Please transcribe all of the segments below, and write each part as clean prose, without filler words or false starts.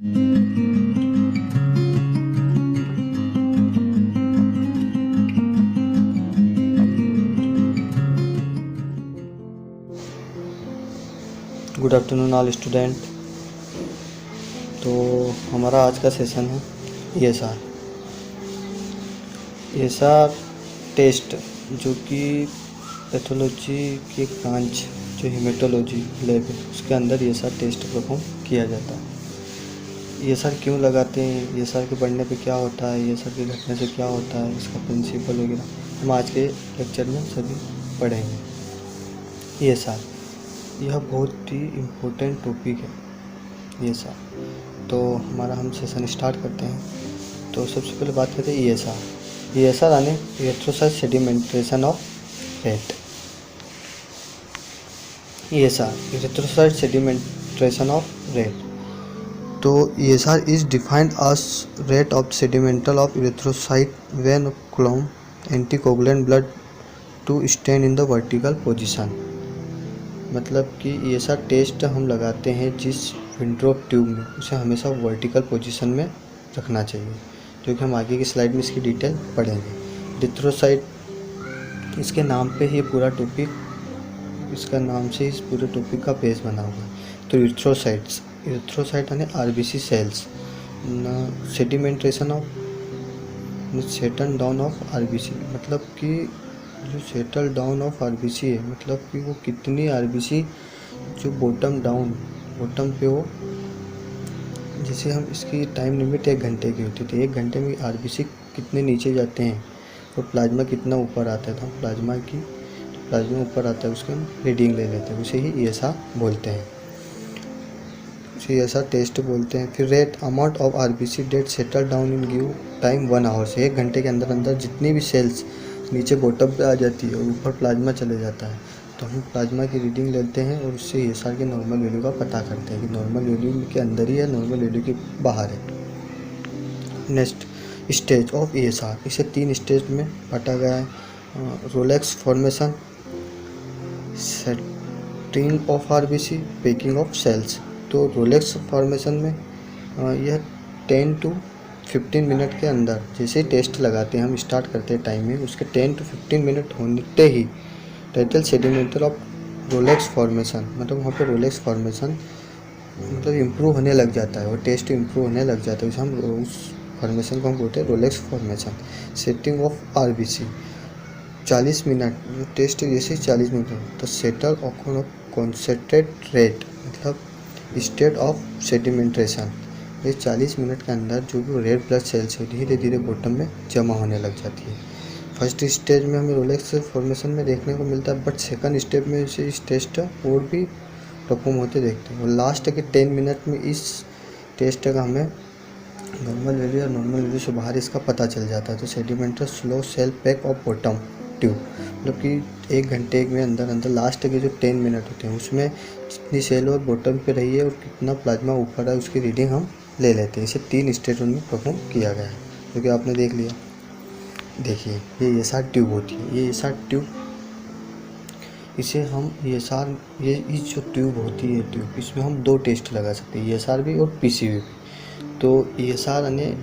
Good afternoon all student. तो हमारा आज का सेशन है ESR टेस्ट, जो कि पैथोलॉजी की ब्रांच जो हेमेटोलॉजी लैब है उसके अंदर ESR टेस्ट परफॉर्म किया जाता है। ESR क्यों लगाते हैं, ESR के बढ़ने पे क्या होता है, ESR के घटने से क्या होता है, इसका प्रिंसिपल वगैरह हम आज के लेक्चर में सभी पढ़ेंगे। ESR यह बहुत ही इम्पोर्टेंट टॉपिक है ESR। तो हमारा हम सेशन स्टार्ट करते हैं। तो सबसे पहले बात करते हैं ESR यानी erythrocyte sedimentation of rate. ESR erythrocyte sedimentation of rate. तो ESR is defined as rate of sedimental of erythrocyte when column anticoagulant blood to stand in the vertical position। मतलब कि ESR टेस्ट हम लगाते हैं जिस विंड्रोप tube में, उसे हमेशा वर्टिकल पोजीशन में रखना चाहिए, जो कि हम आगे की स्लाइड में इसकी डिटेल पढ़ेंगे। इरिथ्रोसाइट, इसके नाम पे ही पूरा टॉपिक, इसका नाम से इस पूरे टॉपिक का बेस बना हुआ है। तो इरिथ्रोसाइट यानी RBC cells, sedimentation of setting down of RBC, मतलब कि जो सेटल डाउन ऑफ RBC है, मतलब कि वो कितनी RBC जो बॉटम पे हो, जैसे हम इसकी टाइम लिमिट 1 घंटे की होती थी, 1 घंटे में RBC कितने नीचे जाते हैं और प्लाज्मा कितना ऊपर आता है। तो हम प्लाज्मा ऊपर आता है उसके हम रीडिंग ले लेते हैं, उसे ही ESR बोलते हैं, उसे ESR टेस्ट बोलते हैं। फिर rate amount of RBC that settle down in give time 1 hour से 1 घंटे के अंदर जितनी भी सेल्स नीचे बॉटम पे आ जाती है और ऊपर प्लाज्मा चले जाता है, तो हम प्लाज्मा की रीडिंग लेते हैं और उससे ESR के नॉर्मल वैल्यू का पता करते हैं कि नॉर्मल वैल्यू के अंदर ही है, नॉर्मल वैल्यू के बाहर है। नेक्स्ट स्टेज ऑफ ESR, इसे 3 स्टेज में बांटा गया है। Rouleaux formation, setting of RBC, packing of cells. तो रोलेक्स फॉर्मेशन में यह 10 to 15 मिनट के अंदर, जैसे ही टेस्ट लगाते हैं हम, स्टार्ट करते हैं टाइम में, उसके 10 to 15 मिनट होते ही टाइटल सेडिमेंटल ऑफ रोलेक्स फॉर्मेशन, मतलब वहाँ पे रोलेक्स फॉर्मेशन मतलब इम्प्रूव होने लग जाता है और टेस्ट इम्प्रूव होने लग जाता है, उसे हम उस फॉर्मेशन को हम बोलते हैं rouleaux formation. Setting of RBC 40 minute, test जैसे 40 मिनट हो तो सेटल ऑफ कॉन्सेंट्रेट रेट, मतलब स्टेट ऑफ सेडिमेंटेशन। ये 40 मिनट के अंदर जो भी रेड ब्लड सेल्स है धीरे धीरे बॉटम में जमा होने लग जाती है। फर्स्ट स्टेज में हमें रोलेक्स फॉर्मेशन में देखने को मिलता है, बट सेकंड स्टेप में इसे इस टेस्ट और भी परफॉर्म होते देखते हैं। और लास्ट के 10 मिनट में इस टेस्ट का हमें नॉर्मल वैल्यू और नॉर्मल वैल्यू से बाहर इसका पता चल जाता है। तो sedimental slow cell pack of bottom tube, मतलब कि 1 घंटे में अंदर लास्ट के जो 10 मिनट होते हैं उसमें जितनी सेल और बॉटम पे रही है और कितना प्लाज्मा ऊपर है उसकी रीडिंग हम ले लेते हैं। इसे 3 स्टेजों में परफॉर्म किया गया है, जो कि आपने देख लिया। देखिए ये ESR ट्यूब होती है, ये ESR ट्यूब, इसे हम ये इस जो ट्यूब होती है ट्यूब, इसमें हम 2 टेस्ट लगा सकते हैं, ESR भी और PCV भी। तो ESR यानी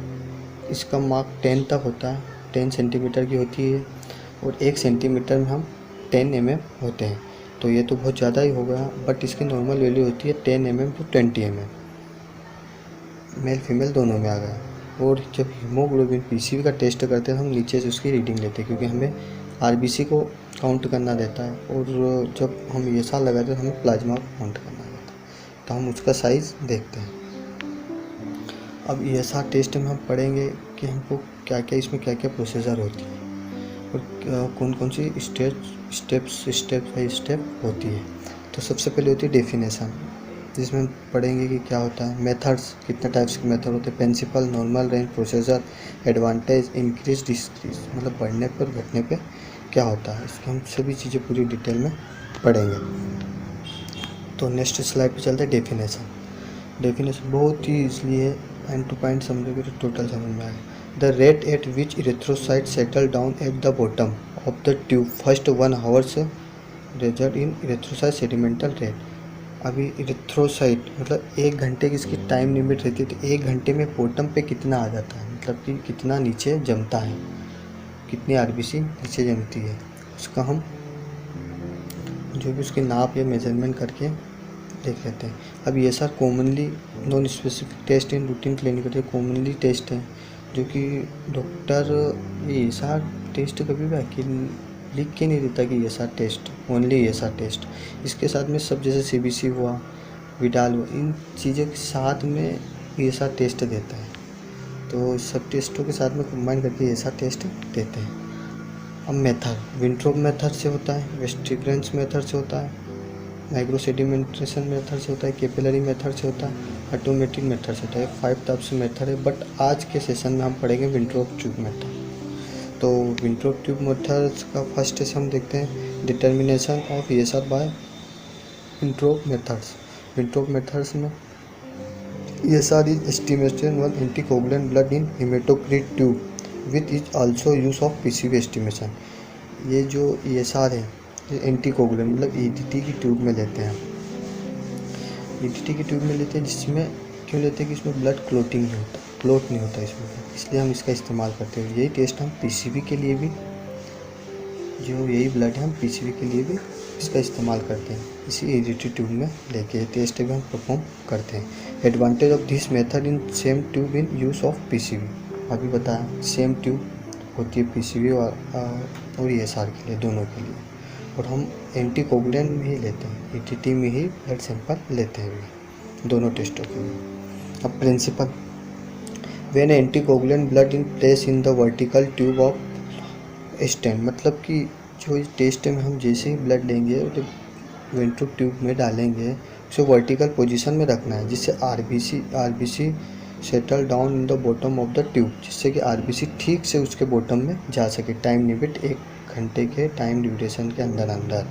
इसका मार्क 10 तक होता है, 10 सेंटीमीटर की होती है और 1 सेंटीमीटर में हम 10 mm होते हैं। तो ये तो बहुत ज़्यादा ही हो गया, बट इसकी नॉर्मल वैल्यू होती है 10 mm to 20 mm, male female दोनों में आ गया। और जब हीमोग्लोबिन PCV का टेस्ट करते हैं हम नीचे से उसकी रीडिंग लेते हैं, क्योंकि हमें RBC को काउंट करना रहता है और जब हम ESR लगाते हैं तो हमें प्लाज्मा को काउंट करना रहता है, तो हम उसका साइज़ देखते हैं। अब ESR टेस्ट में हम पढ़ेंगे कि हमको क्या क्या प्रोसीजर होती है और कौन कौन सी स्टेप बाई स्टेप होती है। तो सबसे पहले होती है डेफिनेशन, जिसमें हम पढ़ेंगे कि क्या होता है। मेथड्स, कितने टाइप्स के मेथड होते हैं। Principle, normal range, procedure, advantage, increase, decrease, मतलब बढ़ने पर घटने पे क्या होता है, इसकी हम सभी चीज़ें पूरी डिटेल में पढ़ेंगे। तो नेक्स्ट स्लाइड पे चलते हैं। डेफिनेशन बहुत ही इसलिए पॉइंट टू पॉइंट समझोगे तो टोटल समझ में आएगा। The rate at which erythrocyte settle down at the bottom of the tube first 1 hour से result in erythrocyte sedimentation rate. अभी इरिथ्रोसाइट मतलब 1 घंटे की इसकी टाइम लिमिट रहती है, तो 1 घंटे में बॉटम पे कितना आ जाता है, मतलब कि कितना नीचे जमता है, कितनी आरबीसी नीचे जमती है, उसका हम जो भी उसके नाप या मेजरमेंट करके देख लेते हैं। अब ये sir commonly non specific test in routine clinical commonly test हैं, जो कि डॉक्टर ये सार टेस्ट कभी भी अकेले लिख के नहीं देता कि ये सार टेस्ट, ओनली ये सार टेस्ट। इसके साथ में सब जैसे सीबीसी हुआ, विडाल हुआ, इन चीज़ों के साथ में ये सार टेस्ट देता है। तो सब टेस्टों के साथ में कंबाइन करके ये सार टेस्ट देते हैं। अब मेथड विंट्रोप मेथड से होता है, वेस्टिग्रेंस मेथड से होता है, माइक्रो सेडिमेंटेशन मेथड से होता है, कैपिलरी मेथड से होता है, ऑटोमेटिक मेथड से होता है। 5 टाइप्स मेथड है, बट आज के सेशन में हम पढ़ेंगे विंट्रोप ट्यूब मेथड। तो विंट्रोप ट्यूब मेथड का फर्स्ट स्टेज हम देखते हैं, determination of ESR by Wintrobe methods. Wintrobe methods में ESR is estimation one anticoagulant blood in haematocrit tube with is also use of PCB estimation. ये जो ESR है anticoagulant मतलब EDT की ट्यूब में लेते हैं, ईडीटी की ट्यूब में लेते हैं, जिसमें क्यों लेते हैं कि इसमें ब्लड क्लोटिंग नहीं होता, क्लोट नहीं होता इसमें, इसलिए हम इसका इस्तेमाल करते हैं। यही टेस्ट हम पीसीबी के लिए भी, जो यही ब्लड है हम पीसीबी के लिए भी इसका इस्तेमाल करते हैं, इसी ईडीटी ट्यूब में लेके टेस्ट भी हम परफॉर्म करते हैं। Advantage of this method in same tube in use of PCB, अभी बताया सेम ट्यूब होती है पीसीबी और ईएसआर के लिए, दोनों के लिए, और हम एंटीकोगुलेंट में ही लेते हैं, ईटीटी में ही ब्लड सैंपल लेते हैं दोनों टेस्टों के लिए। अब principle, when anticoagulant blood in place in the vertical tube of stand, मतलब कि जो इस टेस्ट में हम जैसे ही ब्लड लेंगे तो वेंट्रोप ट्यूब में डालेंगे, उसे वर्टिकल पोजीशन में रखना है, जिससे RBC settle down in the bottom of the tube, जिससे कि आरबीसी ठीक से उसके बॉटम में जा सके। टाइम लिमिट 1 घंटे के टाइम ड्यूरेशन के अंदर।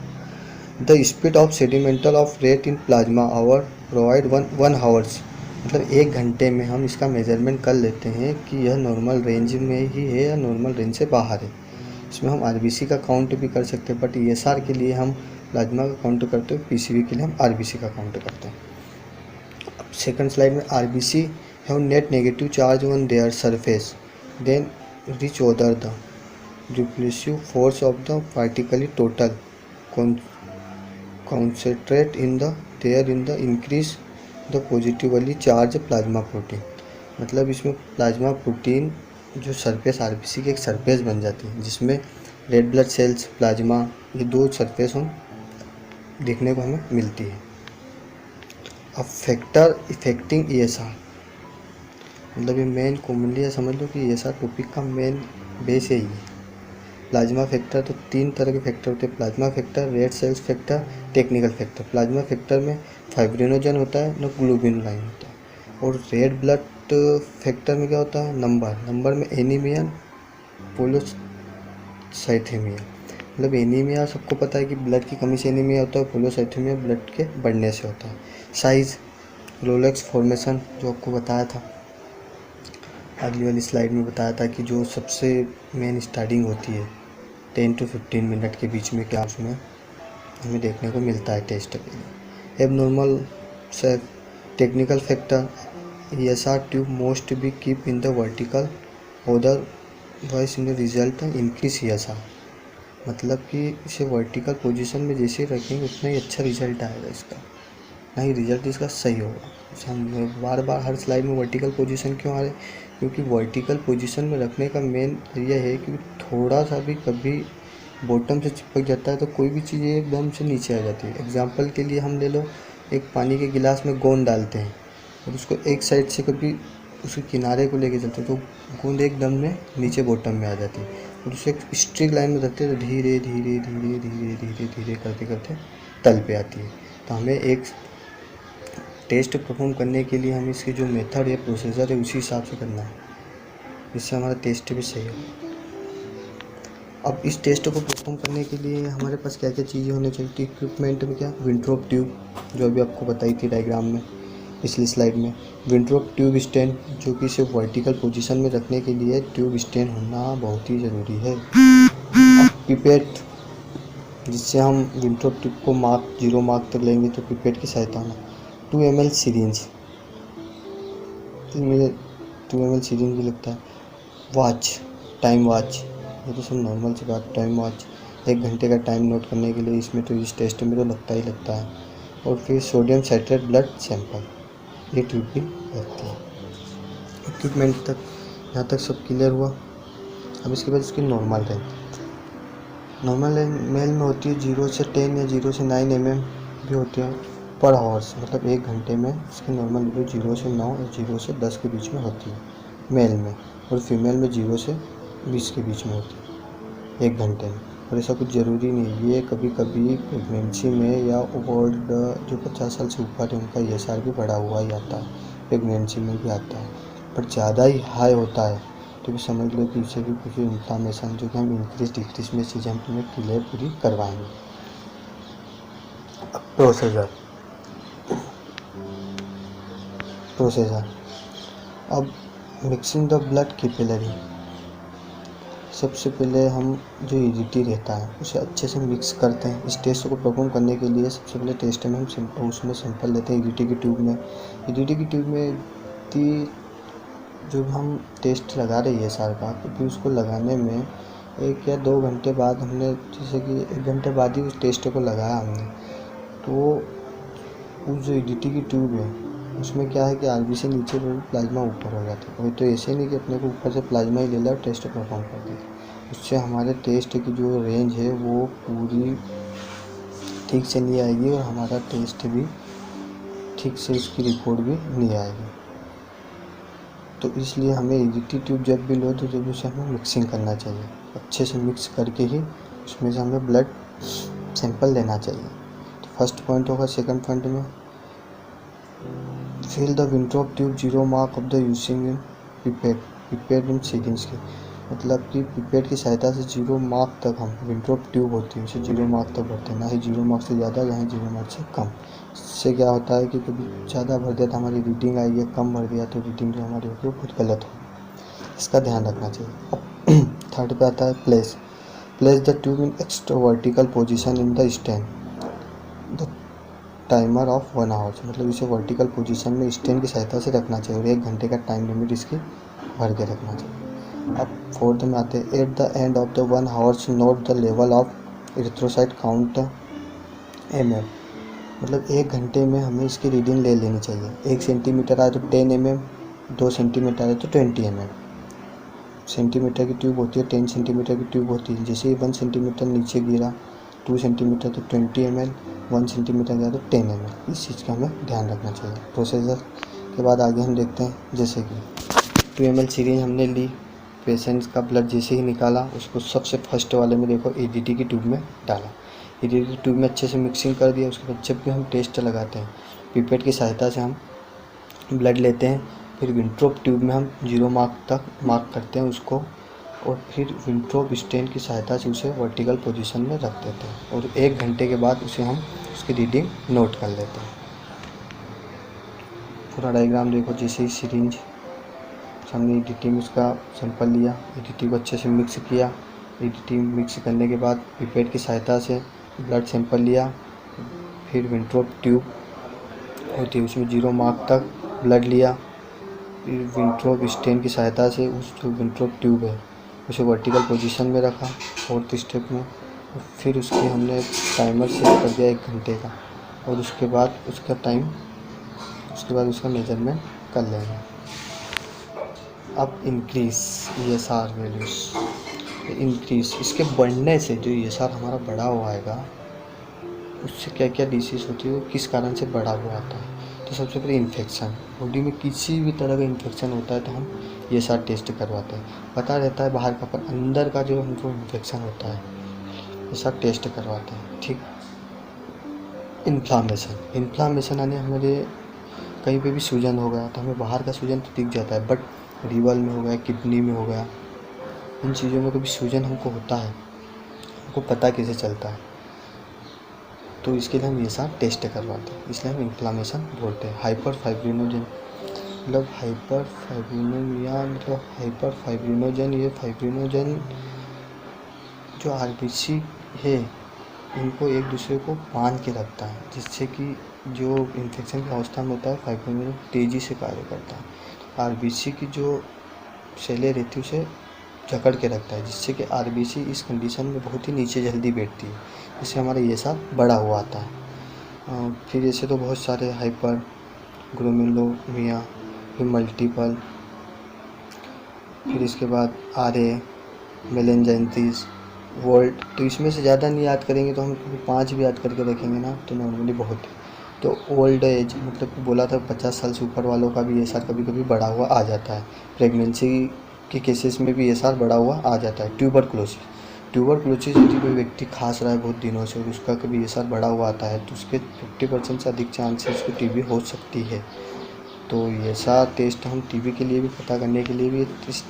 The speed of sedimental of rate in plasma hour provide 1 hours, मतलब 1 घंटे में हम इसका मेजरमेंट कर लेते हैं कि यह नॉर्मल रेंज में ही है या नॉर्मल रेंज से बाहर है। इसमें हम आरबीसी का काउंट भी कर सकते हैं, बट ईएसआर के लिए हम प्लाज्मा का काउंट करते हैं, पीसीबी के लिए हम आरबीसी का काउंट करते हैं। अब सेकंड स्लाइड में RBC have net negative charge on their surface then reach over the repulsive force of the particle total concentrate in the increase the positively charged plasma protein, मतलब इसमें plasma protein जो surface RBC की एक surface बन जाती है, जिसमें red blood cells, plasma, ये 2 सरफेस हम देखने को हमें मिलती है। अब फैक्टर इफेक्टिंग ईएसआर, मतलब ये मेन कॉमनली समझ लो कि ईएसआर टॉपिक का मेन बेस यही है। प्लाज्मा फैक्टर, तो 3 तरह के फैक्टर होते हैं, plasma factor, red cells factor, technical factor. Plasma factor में फाइब्रिनोजन होता है, न ग्लोबुलिन होता है। और रेड ब्लड फैक्टर में क्या होता है, नंबर में एनीमिया, पोलोसाइथेमिया, मतलब एनीमिया सबको पता है कि ब्लड की कमी से एनीमिया होता है, पोलोसाइथेमिया ब्लड के बढ़ने से होता है। साइज, रोलेक्स फॉर्मेशन जो आपको बताया था अगली वाली स्लाइड में, बताया था कि जो सबसे मेन स्टार्टिंग होती है 10 to 15 मिनट के बीच में, क्या उसमें हमें देखने को मिलता है टेस्ट के लिए। एबनॉर्मल से technical factor, ESR tube most be keep in the vertical otherwise in the result increase ESR, मतलब कि इसे वर्टिकल पोजीशन में जैसे रखेंगे उतना ही अच्छा रिजल्ट आएगा इसका, ना ही रिजल्ट इसका सही होगा। हम बार बार हर स्लाइड में वर्टिकल पोजीशन क्यों आ रहे, क्योंकि वर्टिकल पोजीशन में रखने का मेन यह है कि थोड़ा सा भी कभी बॉटम से चिपक जाता है तो कोई भी चीज़ एकदम से नीचे आ जाती है। एग्जांपल के लिए हम ले लो, एक पानी के गिलास में गोंद डालते हैं और उसको एक साइड से कभी उसके किनारे को लेके चलते हैं तो गोंद एकदम में नीचे बॉटम में आ जाती है, और उसे एक स्ट्रिक लाइन में रखते हैं तो धीरे धीरे धीरे धीरे धीरे धीरे करते करते तल पे आती है। तो हमें एक टेस्ट परफॉर्म करने के लिए हमें इसकी जो मेथड या प्रोसीजर है उसी हिसाब से करना है, जिससे हमारा टेस्ट भी सही हो। अब इस टेस्ट को परफॉर्म करने के लिए हमारे पास क्या क्या चीज़ें होनी चाहिए। इक्विपमेंट में क्या, विंट्रोप ट्यूब जो अभी आपको बताई थी डायग्राम में पिछली स्लाइड में, विंट्रोप ट्यूब स्टैंड जो कि इसे वर्टिकल पोजीशन में रखने के लिए ट्यूब स्टैंड होना बहुत ही ज़रूरी है। पिपेट जिससे हम विंट्रोप ट्यूब को मार्क 0 मार्क तक लेंगे तो पिपेट की सहायता में 2 ml सिरिंज, इसमें 2 ml सिरिंज भी लगता है। वॉच, टाइम वॉच, ये तो सब नॉर्मल सी बात, टाइम वॉच 1 घंटे का टाइम नोट करने के लिए इसमें तो इस टेस्ट में तो लगता ही लगता है। और फिर सोडियम साइट्रेट ब्लड सैंपल, ये ट्यूब भी लगती है। इक्विपमेंट तक यहाँ तक सब क्लियर हुआ। अब इसके बाद इसकी नॉर्मल नॉर्मल मेल में होती है 0 से 10 या 0 से 9 mm भी होती है पर आवर्स, मतलब 1 घंटे में इसकी नॉर्मल वैल्यू 0 से 9 और 0 से 10 के बीच में होती है मेल में, और फीमेल में 0 से 20 के बीच में होती है 1 घंटे में। और ऐसा कुछ ज़रूरी नहीं है, ये कभी कभी प्रेगनेंसी में या ओल्ड जो 50 साल से ऊपर है उनका ESR भी बढ़ा हुआ ही आता है, प्रेगनेंसी में भी आता है, पर ज़्यादा ही हाई होता है तो भी समझ लो कि इससे भी कुछ इन्फ्लामेशन जो कि हम इंक्रीज डिक्रीज में चीज़ें हम तुम्हें क्लियर पूरी करवाएंगे। प्रोसेसर अब मिक्सिंग द ब्लड कैपिलरी, सबसे पहले हम जो EDT रहता है उसे अच्छे से मिक्स करते हैं। इस टेस्ट को परफॉर्म करने के लिए सबसे पहले टेस्ट में हम उसमें सैंपल लेते हैं EDT की ट्यूब में। EDT की ट्यूब में जो हम टेस्ट लगा रहे हैं ESR का, तो फिर उसको लगाने में 1 या 2 घंटे बाद हमने, जैसे कि 1 घंटे बाद ही उस टेस्ट को लगाया हमने, तो उस जो EDT की ट्यूब है उसमें क्या है कि RBC नीचे में प्लाज्मा ऊपर हो जाता है। और तो ऐसे नहीं कि अपने को ऊपर से प्लाज्मा ही ले लिया और टेस्ट परफॉर्म कर दिया, उससे हमारे टेस्ट की जो रेंज है वो पूरी ठीक से नहीं आएगी और हमारा टेस्ट भी ठीक से, उसकी रिपोर्ट भी नहीं आएगी। तो इसलिए हमें EDT ट्यूब जब भी लो तो जब उसे हमें मिक्सिंग करना चाहिए, अच्छे से मिक्स करके ही उसमें से हमें ब्लड सैंपल लेना चाहिए। तो फर्स्ट पॉइंट होगा। सेकंड पॉइंट में fill the Wintrobe tube 0 mark of the using in pipette in syringe की, मतलब कि पिपेट की सहायता से 0 मार्क तक हम विंट्रोप ट्यूब होती है उसे 0 मार्क तक भरते हैं, ना ही 0 मार्क से ज़्यादा, ना ही 0 मार्क से कम। इससे क्या होता है कि कभी ज़्यादा भर दिया तो हमारी रीडिंग आएगी, कम भर दिया तो रीडिंग जो हमारी होगी वो बहुत गलत होगी, इसका ध्यान रखना चाहिए। अब थर्ड पे आता है place the tube in extra vertical position in the stand the timer of 1 hour, मतलब इसे वर्टिकल पोजीशन में स्टेन की सहायता से रखना चाहिए और 1 घंटे का टाइम लिमिट इसकी भर के रखना चाहिए। अब फोर्थ में आते हैं at the end of the 1 hours note the level of erythrocyte count mm, मतलब 1 घंटे में हमें इसकी रीडिंग ले लेनी चाहिए। 1 सेंटीमीटर आए तो 10 mm, 2 सेंटीमीटर आए तो 20 mm। सेंटीमीटर की ट्यूब होती है, 10 सेंटीमीटर की ट्यूब होती है। जैसे ही 1 सेंटीमीटर नीचे गिरा, 2 सेंटीमीटर तो 20 ml, 1 सेंटीमीटर गया तो 10 ml, इस चीज़ का हमें ध्यान रखना चाहिए। प्रोसीजर के बाद आगे हम देखते हैं, जैसे कि 2 ml सिरिंज हमने ली, पेशेंट का ब्लड जैसे ही निकाला उसको सबसे फर्स्ट वाले में देखो EDT की ट्यूब में डाला, EDT की ट्यूब में अच्छे से मिक्सिंग कर दिया। उसके बाद जब भी हम टेस्ट लगाते हैं पिपेट की सहायता से हम ब्लड लेते हैं, फिर विंट्रोप ट्यूब में हम 0 मार्क तक मार्क करते हैं उसको, और फिर विंट्रोप स्टेन की सहायता से उसे वर्टिकल पोजीशन में रख देते हैं और 1 घंटे के बाद उसे हम उसकी रीडिंग नोट कर लेते हैं। पूरा डायग्राम देखो, जैसे ही सिरिंज हमने EDT में उसका सैंपल लिया, EDT को अच्छे से मिक्स किया, EDT मिक्स करने के बाद पिपेट की सहायता से ब्लड सैंपल लिया, फिर विंट्रोप ट्यूब होती है उसमें 0 मार्क तक ब्लड लिया, फिर विंट्रोप स्टेन की सहायता से उस जो विंट्रोप ट्यूब है उसे वर्टिकल पोजीशन में रखा फोर्थ स्टेप में, और फिर उसकी हमने टाइमर सेट कर दिया 1 घंटे का, और उसके बाद उसका मेजरमेंट कर लेंगे। अब इंक्रीज ESR वैल्यूज़, इंक्रीज इसके बढ़ने से जो ESR हमारा बढ़ा हुआ आएगा उससे क्या क्या डिसीज़ होती है, वो किस कारण से बढ़ा हुआ आता है। तो सबसे पहले इन्फेक्शन, बॉडी में किसी भी तरह का इन्फेक्शन होता है तो हम ESR टेस्ट करवाते हैं। पता रहता है बाहर का, पर अंदर का जो हमको इन्फेक्शन होता है ESR टेस्ट करवाते हैं। ठीक। इन्फ्लामेशन यानी हमारे कहीं पे भी सूजन हो गया तो हमें बाहर का सूजन तो दिख जाता है, बट लीवर में हो गया, किडनी में हो गया, इन चीज़ों में कभी सूजन हमको होता है, हमको पता कैसे चलता है, तो इसके लिए हम ESR टेस्ट करवाते हैं, इसलिए हम इन्फ्लामेशन बोलते हैं। हाइपरफाइब्रिनोजन, मतलब हाइपरफाइब्रिनोजन, ये फाइब्रिनोजन जो RBC है इनको एक दूसरे को बांध के रखता है, जिससे कि जो इन्फेक्शन की अवस्था में होता है फाइब्रोमियल तेज़ी से कार्य करता है। आरबीसी की जो सेलें रहती है उसे जकड़ के रखता है, जिससे कि आरबीसी इस कंडीशन में बहुत ही नीचे जल्दी बैठती है, जिससे हमारा ये सा बड़ा हुआ आता है। फिर ऐसे तो बहुत सारे हाइपर ग्लोमेरुलोनिया, फिर मल्टीपल, फिर इसके बाद आरए, मेलेंजाइटिस, वोल्ट। तो इसमें से ज़्यादा नहीं याद करेंगे तो हम 5 भी याद करके रखेंगे ना तो नॉर्मली बहुत है। तो ओल्ड एज मतलब बोला था 50 साल से ऊपर वालों का भी एसआर कभी कभी बढ़ा हुआ आ जाता है। प्रेगनेंसी के केसेस में भी एसआर बढ़ा हुआ आ जाता है। ट्यूबरक्लोसिस यदि कोई व्यक्ति खांस रहा है बहुत दिनों से और उसका कभी एसआर बढ़ा हुआ आता है तो उसके 50% से अधिक चांस है उसको टीबी हो सकती है। तो ऐसा टेस्ट हम टीबी के लिए भी पता करने के लिए भी इस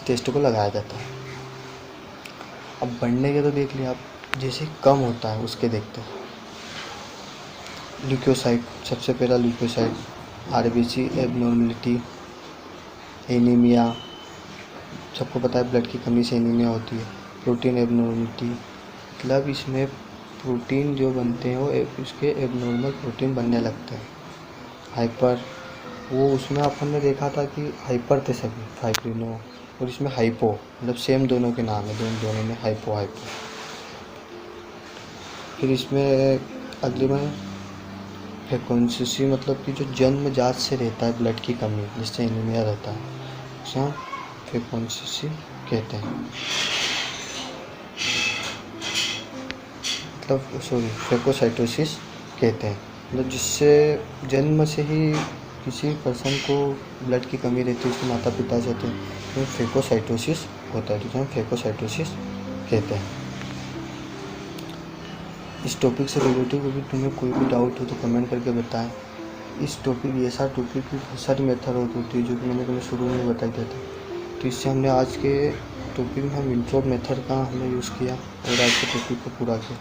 टेस्ट को लगाया जाता है। अब बढ़ने के तो देख लिया आप, जैसे कम होता है उसके देखते हैं। ल्यूकोसाइट, सबसे पहला ल्यूकोसाइट, आरबीसी एबनॉर्मलिटी, एनीमिया, सबको पता है ब्लड की कमी से एनीमिया होती है। प्रोटीन एबनॉर्मलिटी, मतलब इसमें प्रोटीन जो बनते हैं वो उसके एबनॉर्मल प्रोटीन बनने लगते हैं। हाइपर, वो उसमें अपन ने देखा था कि हाइपर थे सभी फाइब्रिनो, और इसमें हाइपो, मतलब सेम दोनों के नाम है, दोनों में हाइपो। फिर इसमें अगले में फेकोसिटी, मतलब कि जो जन्मजात से रहता है ब्लड की कमी, जिससे एनीमिया रहता है, उसे हम फेकोसिटी कहते हैं, मतलब सॉरी फेकोसाइटोसिस कहते हैं। मतलब जिससे जन्म से ही किसी पर्सन को ब्लड की कमी रहती है, उसके माता पिता से होते हैं, तो फेकोसाइटोसिस होता है, जिसे हम फेकोसाइटोसिस कहते हैं। इस टॉपिक से रिलेटेड भी तुम्हें कोई भी डाउट हो तो कमेंट करके बताएं। इस टॉपिक ऐसा टॉपिक की बहुत सारी मेथड होती है जो कि मैंने तुम्हें शुरू में बता दिया था। तो इससे हमने आज के टॉपिक में हम इंट्रो मेथड का हमने यूज़ किया और आज के टॉपिक को पूरा किया।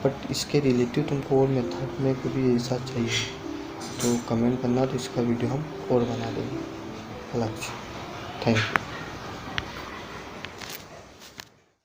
बट इसके रिलेटिव तुमको और मेथड में कभी ऐसा चाहिए तो कमेंट करना, तो इसका वीडियो हम और बना देंगे। अलग से। Thank you.